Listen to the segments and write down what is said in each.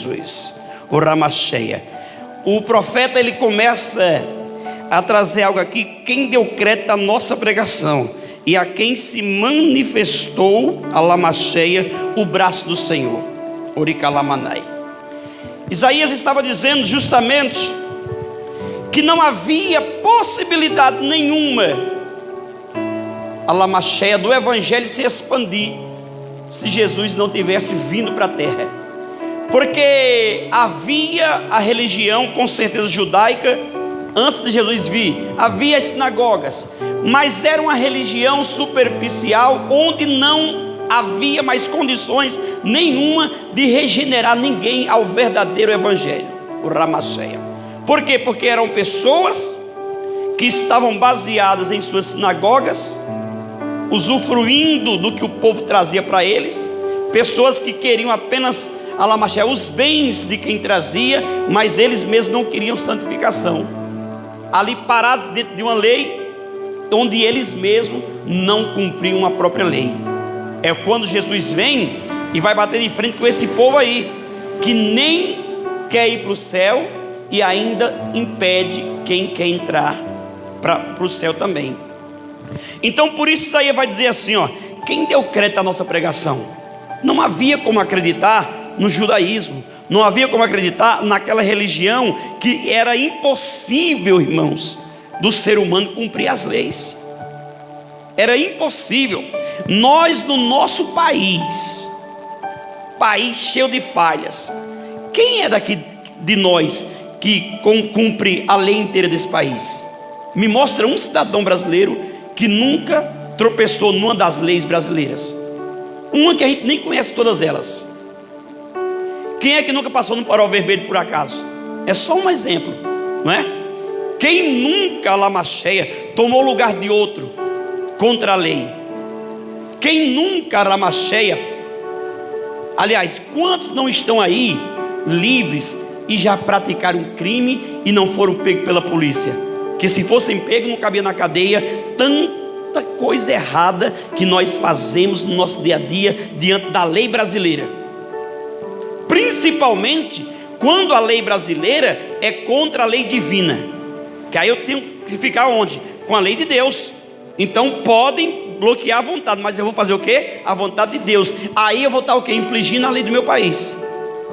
Jesus, o Ramacheia. O profeta, ele começa a trazer algo aqui: quem deu crédito à nossa pregação e a quem se manifestou a Lamacheia, o braço do Senhor, Oricalamanai. Isaías estava dizendo justamente que não havia possibilidade nenhuma a Lamacheia do Evangelho se expandir se Jesus não tivesse vindo para a terra, porque havia a religião, com certeza judaica, antes de Jesus vir, havia as sinagogas, mas era uma religião superficial, onde não havia mais condições nenhuma de regenerar ninguém ao verdadeiro Evangelho, o Ramacheia. Por quê? Porque eram pessoas que estavam baseadas em suas sinagogas, usufruindo do que o povo trazia para eles, pessoas que queriam apenas a Lamacheia, os bens de quem trazia, mas eles mesmos não queriam santificação, ali parados dentro de uma lei, onde eles mesmos não cumpriam a própria lei. É quando Jesus vem e vai bater de frente com esse povo aí, que nem quer ir para o céu e ainda impede quem quer entrar para o céu também. Então por isso Isaías vai dizer assim, ó: quem deu crédito à nossa pregação? Não havia como acreditar no judaísmo, não havia como acreditar naquela religião que era impossível, irmãos, do ser humano cumprir as leis. Era impossível. Nós, no nosso país cheio de falhas, quem é daqui de nós que cumpre a lei inteira desse país? Me mostra um cidadão brasileiro que nunca tropeçou numa das leis brasileiras, uma que a gente nem conhece todas elas. Quem é que nunca passou no farol vermelho por acaso? É só um exemplo, não é? Quem nunca, a Lamacheia, tomou o lugar de outro contra a lei? Quem nunca, a Lamacheia, aliás, quantos não estão aí livres e já praticaram um crime e não foram pegos pela polícia? Que se fossem pegos não cabia na cadeia tanta coisa errada que nós fazemos no nosso dia a dia diante da lei brasileira, principalmente quando a lei brasileira é contra a lei divina, que aí eu tenho que ficar onde? Com a lei de Deus. Então podem bloquear a vontade, mas eu vou fazer o quê? A vontade de Deus. Aí eu vou estar o quê? Infligindo a lei do meu país.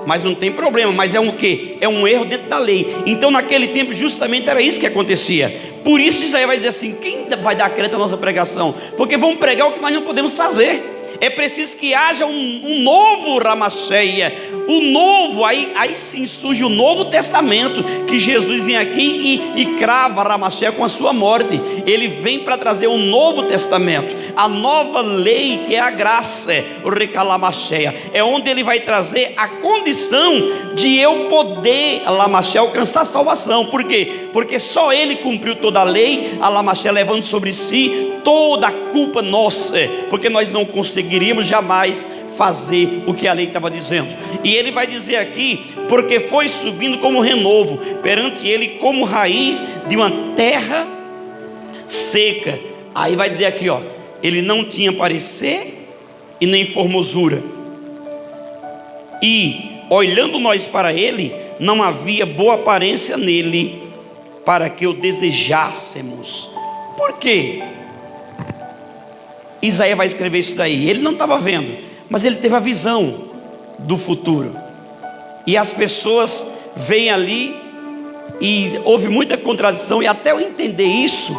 Mas não tem problema, mas é um quê? É um erro dentro da lei. Então naquele tempo justamente era isso que acontecia. Por isso Isaías vai dizer assim: quem vai dar crédito à nossa pregação? Porque vamos pregar o que nós não podemos fazer. É preciso que haja um novo Ramacheia, o novo, aí sim surge o Novo Testamento, que Jesus vem aqui e crava Ramacheia com a sua morte. Ele vem para trazer um Novo Testamento, a nova lei, que é a graça, o Recalamacheia, é onde ele vai trazer a condição de eu poder, a Lamacheia, alcançar a salvação. Por quê? Porque só ele cumpriu toda a lei, a Lamacheia levando sobre si toda a culpa nossa, porque nós não conseguiríamos jamais fazer o que a lei estava dizendo. E ele vai dizer aqui: porque foi subindo como renovo perante ele, como raiz de uma terra seca. Aí vai dizer aqui, ó: ele não tinha parecer e nem formosura, e olhando nós para ele, não havia boa aparência nele, para que o desejássemos. Por quê? Isaías vai escrever isso daí. Ele não estava vendo, mas ele teve a visão do futuro. E as pessoas veem ali, e houve muita contradição. E até eu entender isso,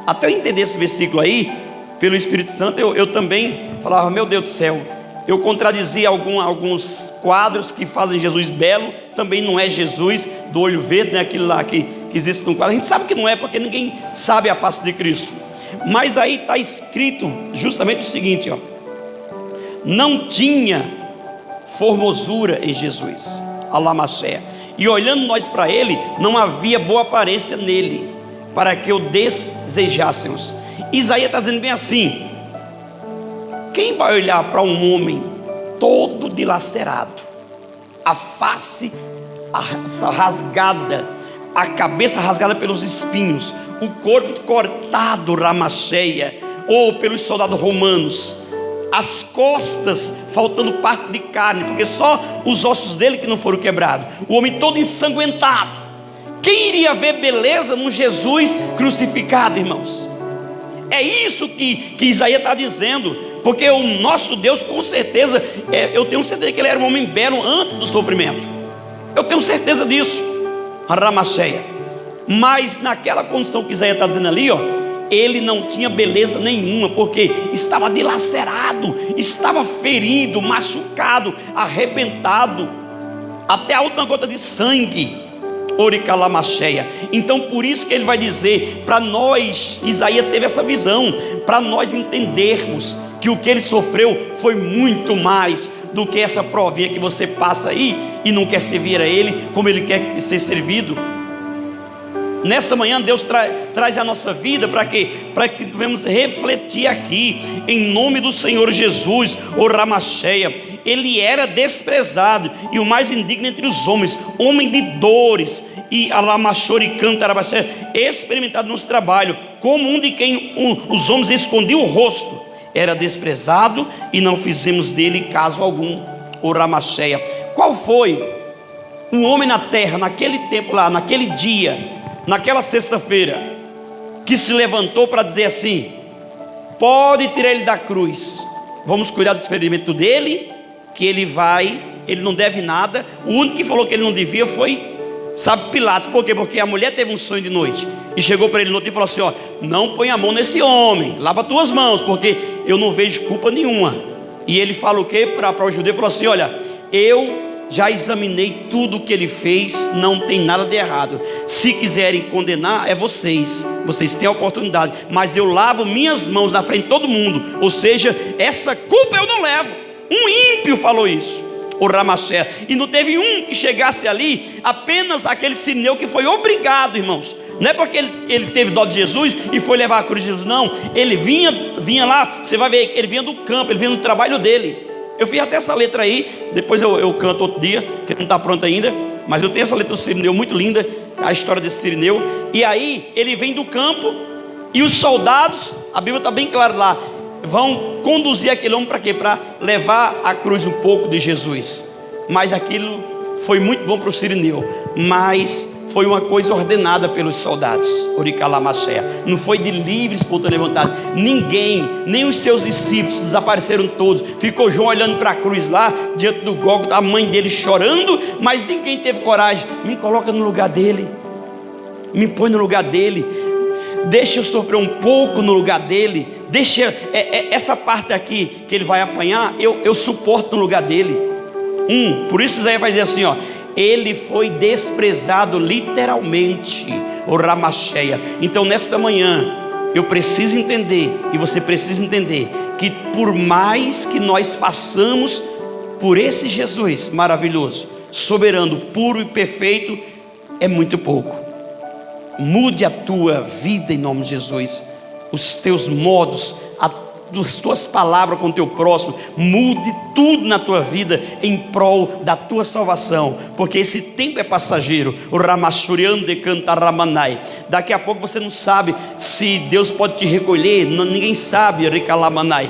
até eu entender esse versículo aí, pelo Espírito Santo, eu também falava: meu Deus do céu, eu contradizia alguns quadros que fazem Jesus belo. Também não é Jesus do olho verde, né? Aquilo lá que existe no quadro. A gente sabe que não é, porque ninguém sabe a face de Cristo. Mas aí está escrito justamente o seguinte, ó: não tinha formosura em Jesus, a Lamacheia, e olhando nós para ele, não havia boa aparência nele, para que o desejássemos. Isaías está dizendo bem assim: quem vai olhar para um homem todo dilacerado, a face rasgada, a cabeça rasgada pelos espinhos, o corpo cortado, Ramacheia, ou pelos soldados romanos, as costas faltando parte de carne, porque só os ossos dele que não foram quebrados, o homem todo ensanguentado. Quem iria ver beleza num Jesus crucificado, irmãos? É isso que Isaías está dizendo, porque o nosso Deus, com certeza, eu tenho certeza que ele era um homem belo antes do sofrimento, eu tenho certeza disso, Ramacheia. Mas naquela condição que Isaías está dizendo ali, ele não tinha beleza nenhuma, porque estava dilacerado, estava ferido, machucado, arrebentado, até a última gota de sangue. Oricalamacheia. Então por isso que ele vai dizer para nós, Isaías teve essa visão, para nós entendermos que o que ele sofreu foi muito mais do que essa provinha que você passa aí e não quer servir a ele como ele quer ser servido. Nessa manhã Deus traz a nossa vida para quê? Para que devemos refletir aqui, em nome do Senhor Jesus, o Ramacheia. Ele era desprezado e o mais indigno entre os homens, homem de dores, e alamachor e cantarabaché, experimentado nos trabalhos, como um de quem os homens escondiam o rosto. Era desprezado e não fizemos dele caso algum, o Ramacheia. Qual foi o homem na terra, naquele tempo lá, naquele dia, naquela sexta-feira, que se levantou para dizer assim: pode tirar ele da cruz, vamos cuidar do experimento dele, que ele não deve nada. O único que falou que ele não devia foi, sabe, Pilatos. Por quê? Porque a mulher teve um sonho de noite e chegou para ele no outro e falou assim: não põe a mão nesse homem, lava as tuas mãos, porque eu não vejo culpa nenhuma. E ele fala o quê? Para o judeu, falou assim: olha, eu já examinei tudo o que ele fez, não tem nada de errado. Se quiserem condenar, é vocês têm a oportunidade, mas eu lavo minhas mãos na frente de todo mundo, ou seja, essa culpa eu não levo. Um ímpio falou isso, o Ramacheia. E não teve um que chegasse ali, apenas aquele sirineu que foi obrigado, irmãos. Não é porque ele teve dó de Jesus e foi levar a cruz de Jesus, não. Ele vinha lá, você vai ver, ele vinha do campo, ele vinha do trabalho dele. Eu fiz até essa letra aí, depois eu canto outro dia, que não está pronta ainda, mas eu tenho essa letra do sirineu muito linda, a história desse sirineu. E aí ele vem do campo e os soldados, a Bíblia está bem clara lá, vão conduzir aquele homem para quê? Para levar a cruz um pouco de Jesus. Mas aquilo foi muito bom para o sirineu, mas foi uma coisa ordenada pelos soldados. Oricalamacheia. Não foi de livre, espontânea vontade. Ninguém, nem os seus discípulos, desapareceram todos. Ficou João olhando para a cruz lá, diante do Gólgota, a mãe dele chorando, mas ninguém teve coragem. Me coloca no lugar dele, me põe no lugar dele, deixa eu sofrer um pouco no lugar dele, deixa essa parte aqui que ele vai apanhar, eu suporto no lugar dele. Por isso Isaías vai dizer assim, ele foi desprezado literalmente, o Ramacheia. Então nesta manhã eu preciso entender, e você precisa entender, que por mais que nós façamos por esse Jesus maravilhoso, soberano, puro e perfeito, é muito pouco. Mude a tua vida em nome de Jesus, os teus modos, as tuas palavras com o teu próximo. Mude tudo na tua vida em prol da tua salvação, porque esse tempo é passageiro. O Ramachuriande canta Ramanai. Daqui a pouco você não sabe se Deus pode te recolher, ninguém sabe, Recalamanai.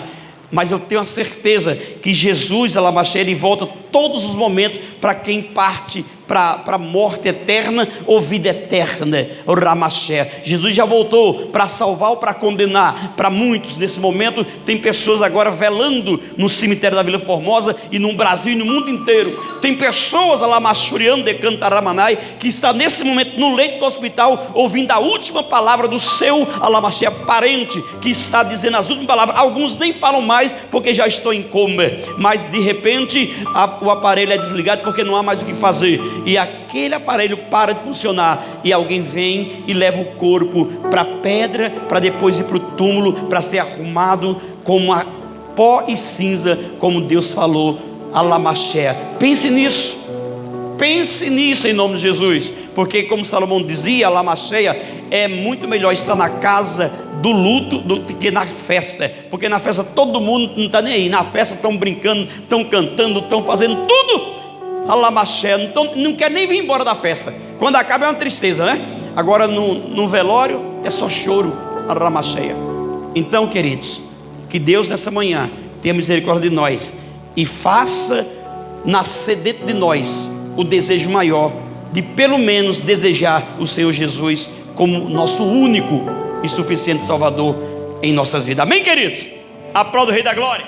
Mas eu tenho a certeza que Jesus, ele volta todos os momentos para quem parte para a morte eterna ou vida eterna, o Ramacheia. Jesus já voltou para salvar ou para condenar. Para muitos nesse momento tem pessoas agora velando no cemitério da Vila Formosa e no Brasil e no mundo inteiro. Tem pessoas Alamachuriando de Cantaramanai que está nesse momento no leito do hospital ouvindo a última palavra do seu Alamachia parente, que está dizendo as últimas palavras. Alguns nem falam mais porque já estão em coma, mas de repente o aparelho é desligado porque não há mais o que fazer, e aquele aparelho para de funcionar, e alguém vem e leva o corpo para a pedra, para depois ir para o túmulo, para ser arrumado como a pó e cinza, como Deus falou, Alamachia. Pense nisso em nome de Jesus, porque como Salomão dizia, Alamachia, é muito melhor estar na casa do luto do que na festa, porque na festa todo mundo não está nem aí, na festa estão brincando, estão cantando, estão fazendo tudo, Alamachia, não quer nem vir embora da festa. Quando acaba é uma tristeza, né? Agora no velório é só choro, Alamachia. Então, queridos, que Deus nessa manhã tenha misericórdia de nós e faça nascer dentro de nós o desejo maior de pelo menos desejar o Senhor Jesus como nosso único e suficiente Salvador em nossas vidas. Amém, queridos? Aplauda o Rei da Glória.